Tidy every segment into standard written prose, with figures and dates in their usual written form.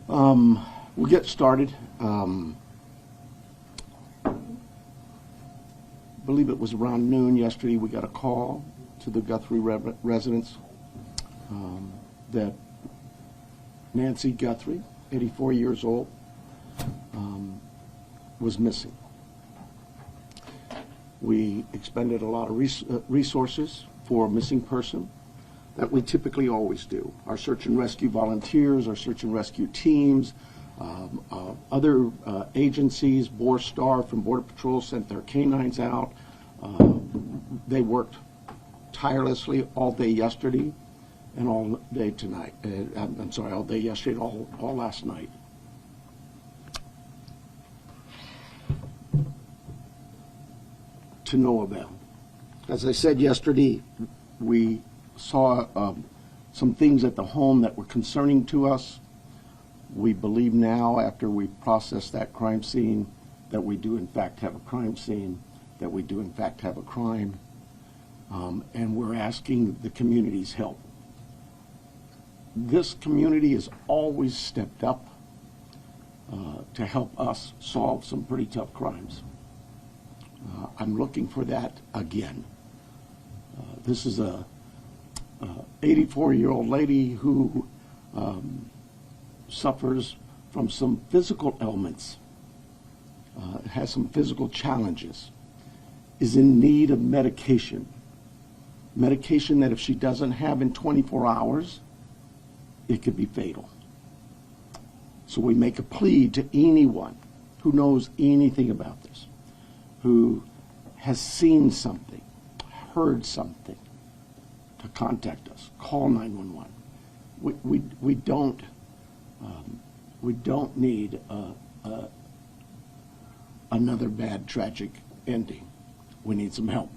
We'll get started. I believe it was around noon yesterday we got a call to the Guthrie residence that Nancy Guthrie, 84 years old, was missing. We expended a lot of resources for a missing person that we typically always do. Our search and rescue volunteers, our search and rescue teams, other agencies, Star from Border Patrol sent their canines out. They worked tirelessly all day yesterday and all day tonight. I'm sorry, all day yesterday and all last night. To no avail. As I said yesterday, we saw some things at the home that were concerning to us. We believe now, after we processed that crime scene, that we do in fact have a crime scene, that we do in fact have a crime, and we're asking the community's help. This community has always stepped up to help us solve some pretty tough crimes. I'm looking for that again. This is a 84-year-old lady who suffers from some physical ailments, has some physical challenges, is in need of medication that if she doesn't have in 24 hours, it could be fatal. So we make a plea to anyone who knows anything about this, who has seen something, heard something, to contact us. Call 911. We don't need another bad tragic ending. We need some help.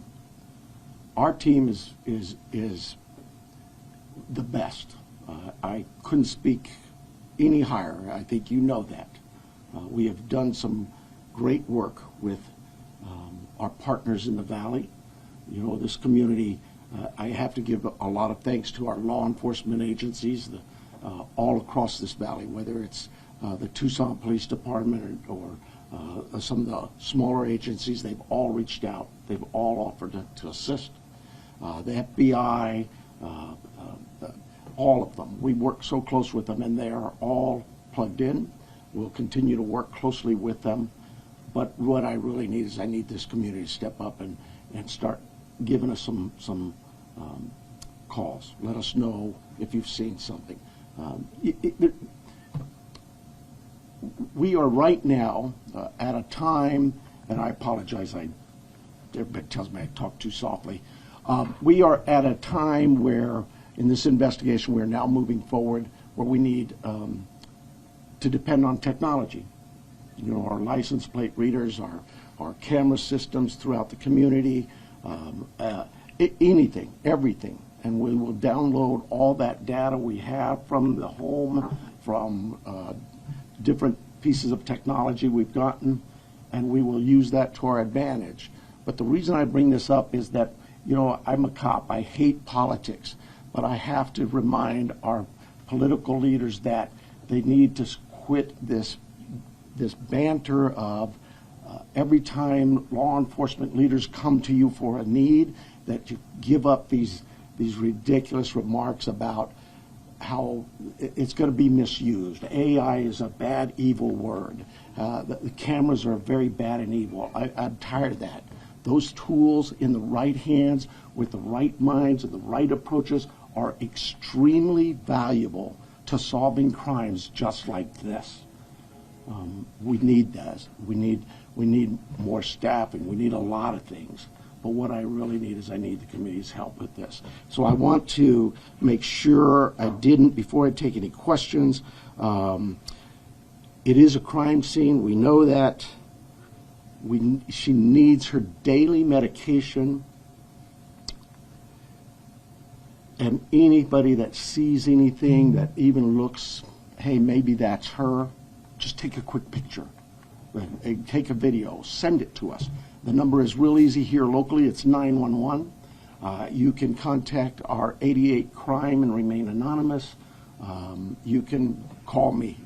Our team is the best. I couldn't speak any higher. I think you know that. We have done some great work with our partners in the Valley. You know, this community, I have to give a lot of thanks to our law enforcement agencies all across this valley, whether it's the Tucson Police Department or some of the smaller agencies. They've all reached out. They've all offered to assist. The FBI, all of them. We work so close with them, and they are all plugged in. We'll continue to work closely with them. But what I really need is I need this community to step up and start giving us some calls. Let us know if you've seen something. We are right now at a time, and I apologize, everybody tells me I talk too softly. We are at a time where, in this investigation, we're now moving forward where we need to depend on technology. You know, our license plate readers, our camera systems throughout the community, anything, everything. And we will download all that data we have from the home, from different pieces of technology we've gotten, and we will use that to our advantage. But the reason I bring this up is that, you know, I'm a cop. I hate politics, but I have to remind our political leaders that they need to quit this banter of every time law enforcement leaders come to you for a need, that you give up these ridiculous remarks about how it's going to be misused. AI is a bad, evil word. The cameras are very bad and evil. I'm tired of that. Those tools in the right hands, with the right minds and the right approaches, are extremely valuable to solving crimes just like this. We need that. We need more staffing. We need a lot of things. But what I really need is I need the community's help with this. So I want to make sure I didn't, before I take any questions, it is a crime scene. We know that. She needs her daily medication. And anybody that sees anything that even looks, hey, maybe that's her, just take a quick picture. Take a video. Send it to us. The number is real easy here locally. It's 911. You can contact our 88 crime and remain anonymous. You can call me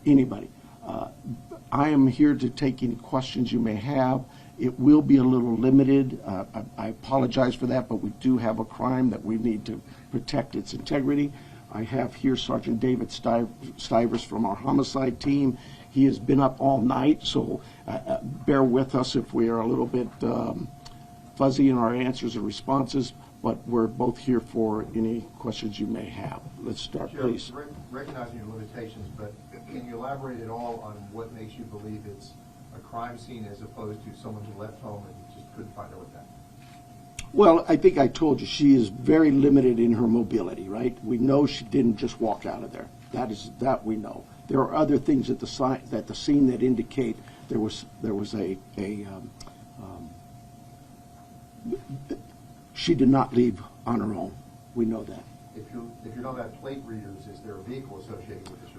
anybody. I am here to take any questions you may have. It will be a little limited. I apologize for that, but we do have a crime that we need to protect its integrity. I have here Sergeant David Stivers from our homicide team. He has been up all night, so bear with us if we are a little bit fuzzy in our answers and responses, but we're both here for any questions you may have. Let's start, please. Recognizing your limitations, but can you elaborate at all on what makes you believe it's a crime scene as opposed to someone who left home and just couldn't find out what that? Well, I think I told you, she is very limited in her mobility, right? We know she didn't just walk out of there. That we know. There are other things at the scene that indicate there was she did not leave on her own. We know that. If you don't have plate readers, is there a vehicle associated with this?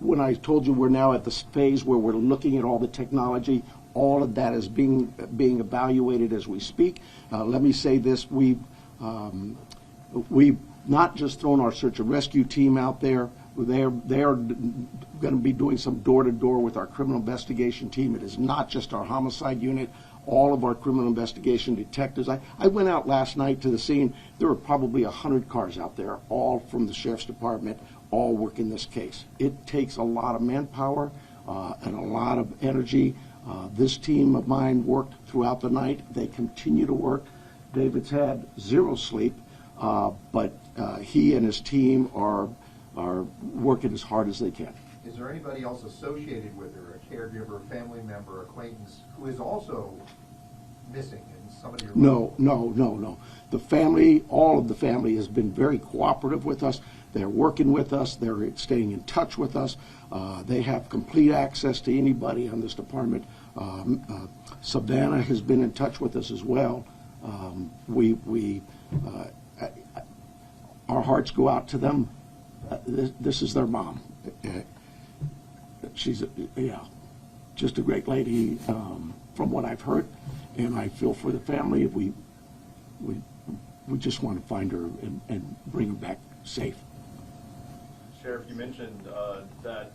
When I told you we're now at the phase where we're looking at all the technology, all of that is being evaluated as we speak. Let me say this: we've not just thrown our search and rescue team out there. They are going to be doing some door-to-door with our criminal investigation team. It is not just our homicide unit. All of our criminal investigation detectives. I went out last night to the scene. There were probably 100 cars out there, all from the sheriff's department, all working this case. It takes a lot of manpower and a lot of energy. This team of mine worked throughout the night. They continue to work. David's had zero sleep, but he and his team are working as hard as they can. Is there anybody else associated with her, a caregiver, family member, acquaintance, who is also missing? And somebody? No. The family, all of the family, has been very cooperative with us. They're working with us. They're staying in touch with us. They have complete access to anybody on this department. Savannah has been in touch with us as well. Our hearts go out to them. This is their mom. She's just a great lady from what I've heard, and I feel for the family. We just want to find her and bring her back safe. Sheriff, you mentioned that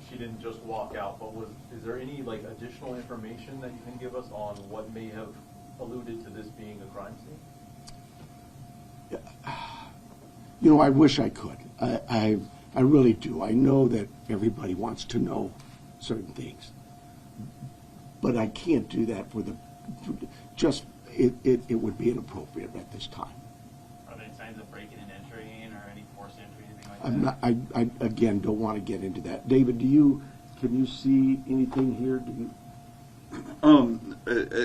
she didn't just walk out, but is there any additional information that you can give us on what may have alluded to this being a crime scene? I wish I could. I really do. I know that everybody wants to know certain things, but I can't do that it would be inappropriate at this time. Are there any signs of breaking and entering or any forced entry, anything like that? I again don't want to get into that. David, can you see anything here?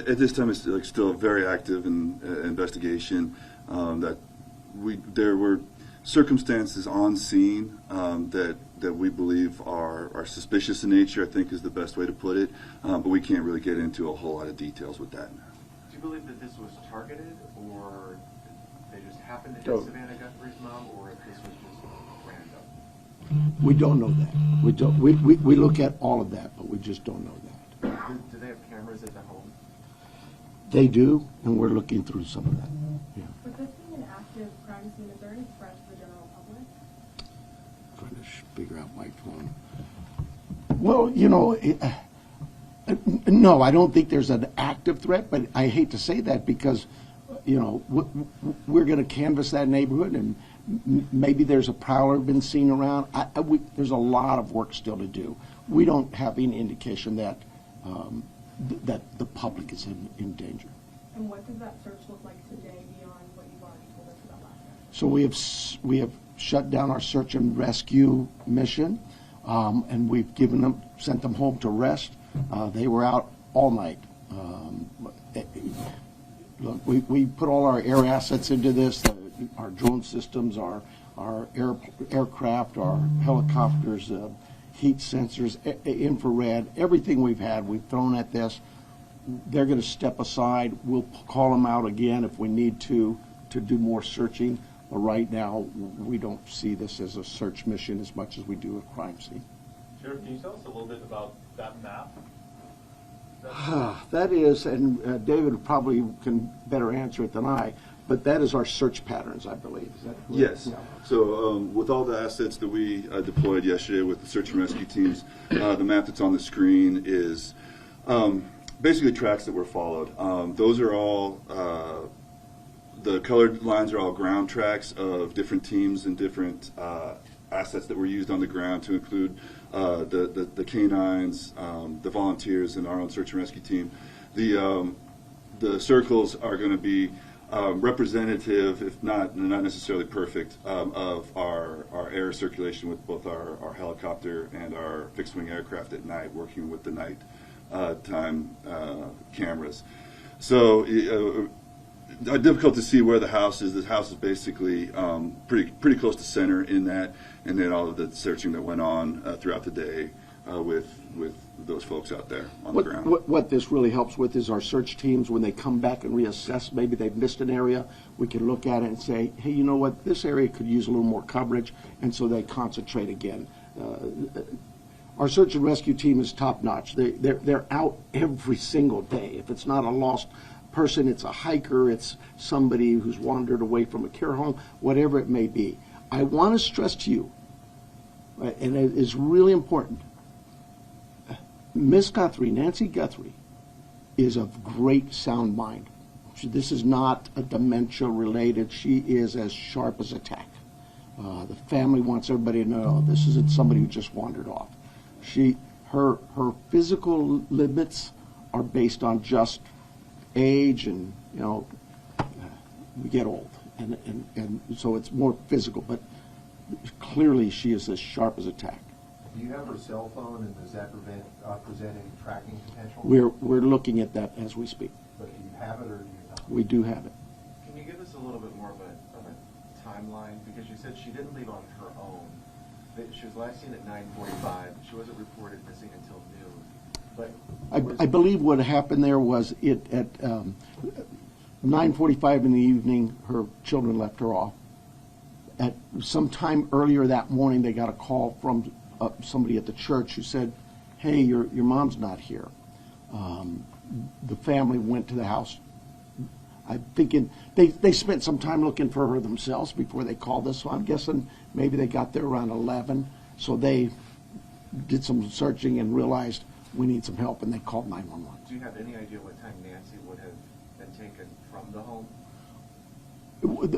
At this time, it's still a very active investigation. There were circumstances on scene that we believe are suspicious in nature, I think is the best way to put it, but we can't really get into a whole lot of details with that. Do you believe that this was targeted, or they just happened to hit Savannah Guthrie's mom, or if this was just random? We don't know that. We look at all of that, but we just don't know that. Do they have cameras at the home? They do, and we're looking through some of that. Yeah. With this being an active crime scene, is there any threat to the general public? Trying to figure out my phone. Well, no, I don't think there's an active threat, but I hate to say that because, we're going to canvass that neighborhood, and maybe there's a prowler been seen around. There's a lot of work still to do. We don't have any indication that that the public is in danger. And what does that search look like today beyond what you've already told us about last night? So we have shut down our search and rescue mission, and we've sent them home to rest. They were out all night. Look, we put all our air assets into this, our drone systems, our aircraft, our helicopters, heat sensors, infrared, everything we've thrown at this. They're going to step aside. We'll call them out again if we need to do more searching. But right now, we don't see this as a search mission as much as we do a crime scene. Sheriff, can you tell us a little bit about that map? That is, and David probably can better answer it than I, But that is our search patterns, I believe. Is that correct? Yes. Yeah. So with all the assets that we deployed yesterday with the search and rescue teams, the map that's on the screen is basically tracks that were followed. Those are all, the colored lines are all ground tracks of different teams and different assets that were used on the ground, to include the canines, the volunteers, and our own search and rescue team. The circles are going to be representative, if not necessarily perfect, of our air circulation with both our helicopter and our fixed-wing aircraft at night, working with the night time cameras. So difficult to see where the house is. The house is basically pretty close to center in that, and then all of the searching that went on throughout the day with those folks out there on the ground. What this really helps with is our search teams, when they come back and reassess, maybe they've missed an area, we can look at it and say, hey, you know what, this area could use a little more coverage, and so they concentrate again. Our search and rescue team is top-notch. They're out every single day. If it's not a lost person, it's a hiker, it's somebody who's wandered away from a care home, whatever it may be. I want to stress to you, and it is really important, Miss Guthrie, Nancy Guthrie, is of great sound mind. This is not a dementia related. She is as sharp as a tack. The family wants everybody to know this isn't somebody who just wandered off. Her physical limits are based on just age, and we get old, and so it's more physical. But clearly, she is as sharp as a tack. Do you have her cell phone, and does that present any tracking potential? We're looking at that as we speak. But do you have it, or do you not? We do have it. Can you give us a little bit more of a timeline? Because you said she didn't leave on her own. That she was last seen at 9:45. She wasn't reported missing until noon. But I believe what happened there was at 9:45 in the evening, her children left her off. At some time earlier that morning, they got a call from somebody at the church who said, hey, your mom's not here. The family went to the house. I'm thinking they spent some time looking for her themselves before they called us, so I'm guessing maybe they got there around 11. So they did some searching and realized we need some help, and they called 911. do you have any idea what time Nancy would have been taken from the home?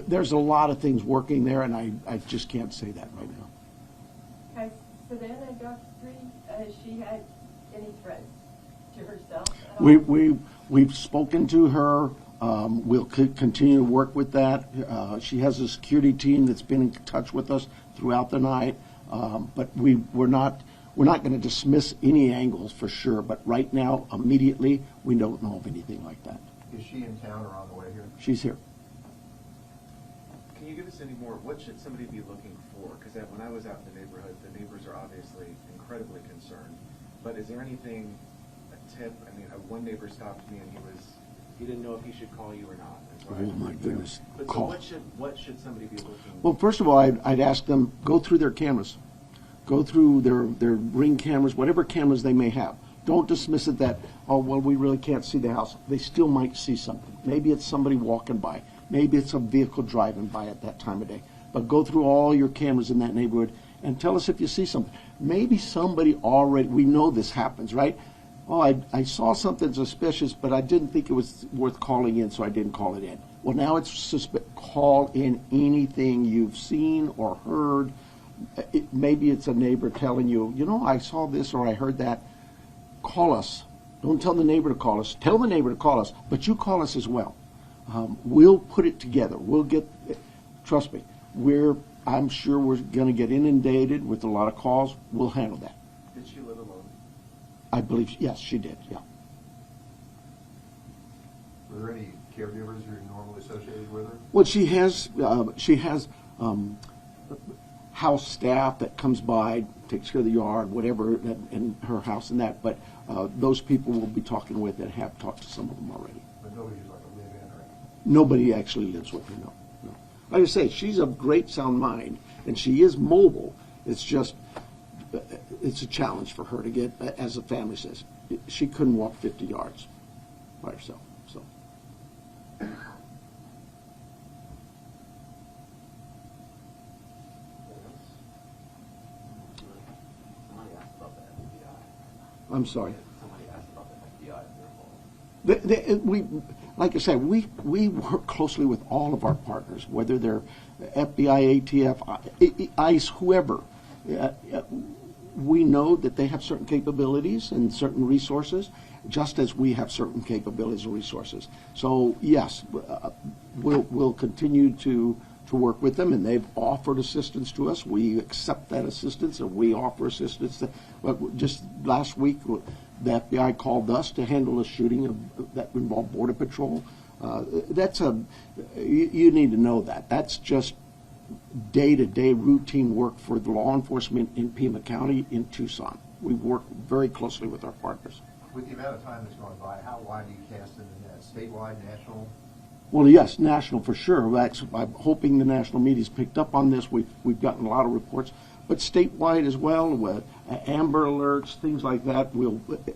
There's a lot of things working there, and I just can't say that right now. Has Savannah Guthrie, has she had any threats to herself at all? We've spoken to her. We'll continue to work with that. She has a security team that's been in touch with us throughout the night. But we're not going to dismiss any angles for sure. But right now, immediately, we don't know of anything like that. Is she in town or on the way here? She's here. Can you give us any more? What should somebody be looking for? Because when I was out in the neighborhood, the neighbors are obviously incredibly concerned. But is there anything, a tip? I mean, one neighbor stopped me and he didn't know if he should call you or not. Oh my goodness! But Call. So what should somebody be looking? Well, first of all, I'd ask them, go through their cameras. Go through their Ring cameras, whatever cameras they may have. Don't dismiss it that, oh, well, we really can't see the house. They still might see something. Maybe it's somebody walking by. Maybe it's a vehicle driving by at that time of day. But go through all your cameras in that neighborhood and tell us if you see something. Maybe somebody already, we know this happens, right? Oh, I saw something suspicious, but I didn't think it was worth calling in, so I didn't call it in. Well, now it's call in anything you've seen or heard. Maybe it's a neighbor telling you, I saw this or I heard that. Call us. Don't tell the neighbor to call us. Tell the neighbor to call us, but you call us as well. We'll put it together. We'll get, trust me, I'm sure we're going to get inundated with a lot of calls. We'll handle that. Did she live alone? I believe, yes, she did, yeah. Were there any caregivers who are normally associated with her? Well, she has house staff that comes by, takes care of the yard, whatever, in her house and that. But those people we'll be talking with and have talked to some of them already. But nobody's like a live-in or anything? Nobody actually lives with her, no. Like I say, she's of great sound mind, and she is mobile. It's just, it's a challenge for her to get, as the family says. She couldn't walk 50 yards by herself. So. I'm sorry. Somebody asked about the FBI if they're involved. We, like I said, we work closely with all of our partners, whether they're FBI, ATF, ICE, whoever. We know that they have certain capabilities and certain resources, just as we have certain capabilities and resources. So yes, we'll continue to work with them, and they've offered assistance to us. We accept that assistance, and we offer assistance. But just last week, the FBI called us to handle a shooting that involved Border Patrol. You need to know that. That's just day-to-day routine work for the law enforcement in Pima County in Tucson. We work very closely with our partners. With the amount of time that's gone by, how wide do you cast in the net? Statewide, national? Well, yes, national for sure. I'm hoping the national media's picked up on this. We've gotten a lot of reports, but statewide as well, with Amber Alerts, things like that.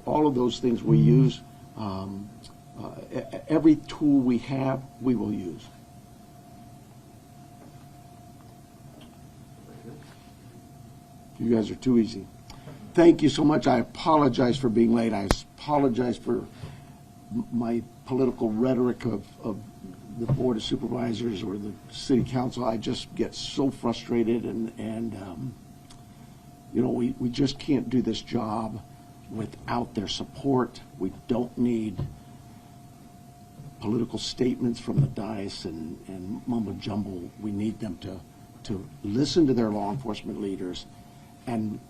All of those things we use. Every tool we have, we will use. You guys are too easy. Thank you so much. I apologize for being late. I apologize for my political rhetoric of the Board of Supervisors or the City Council. I just get so frustrated, and we just can't do this job without their support. We don't need political statements from the dais and mumbo jumbo. We need them to listen to their law enforcement leaders and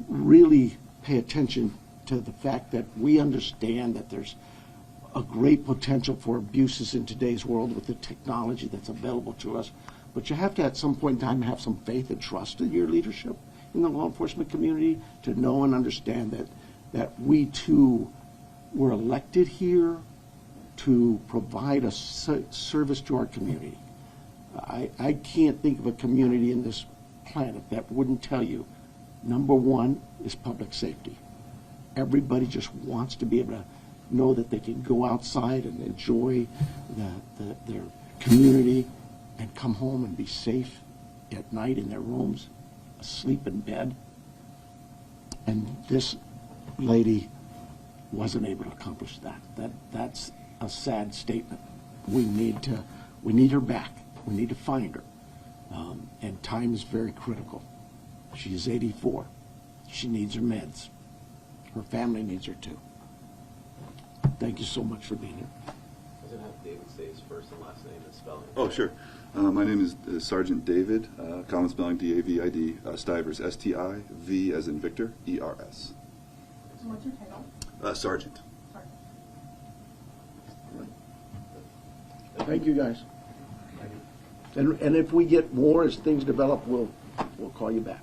really pay attention to the fact that we understand that there's a great potential for abuses in today's world with the technology that's available to us. But you have to, at some point in time, have some faith and trust in your leadership in the law enforcement community to know and understand that we too were elected here to provide a service to our community. I can't think of a community in this planet that wouldn't tell you, number one is public safety. Everybody just wants to be able to know that they can go outside and enjoy their community and come home and be safe at night in their rooms, asleep in bed. And this lady wasn't able to accomplish that. That's a sad statement. We need her back. We need to find her. And time is very critical. She is 84. She needs her meds. Her family needs her too. Thank you so much for being here. Does it have David say his first and last name and spelling? Oh, sure. My name is Sergeant David, common spelling D-A-V-I-D, Stivers, S-T-I-V as in Victor, E-R-S. So what's your title? Sergeant. Thank you, guys. And if we get more as things develop, we'll call you back.